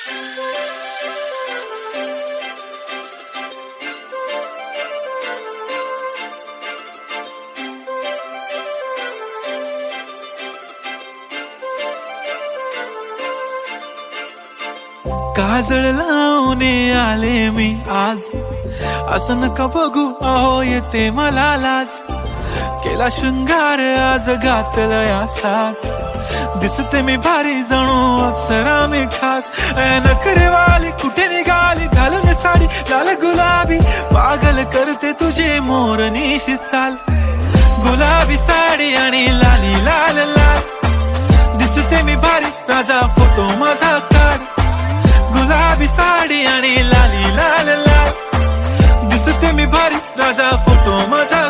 काजळ लावून आले मी आज, असं नका बघू अहो येते मला लाज. केला शृंगार आज घातला या साज, दिसते मी भारी जणू अप्सरा मी खास. नखरेवाली कुठे निघाली घालून साडी लाल गुलाबी, पागल करते तुझे मोरनीशी चाल. गुलाबी साडी आणि लाली लाल लाल, दिसते मी भारी राजा फोटो माझा काढ. गुलाबी साडी आणि लाली लाल लाल, दिसते मी भारी राजा फोटो माझा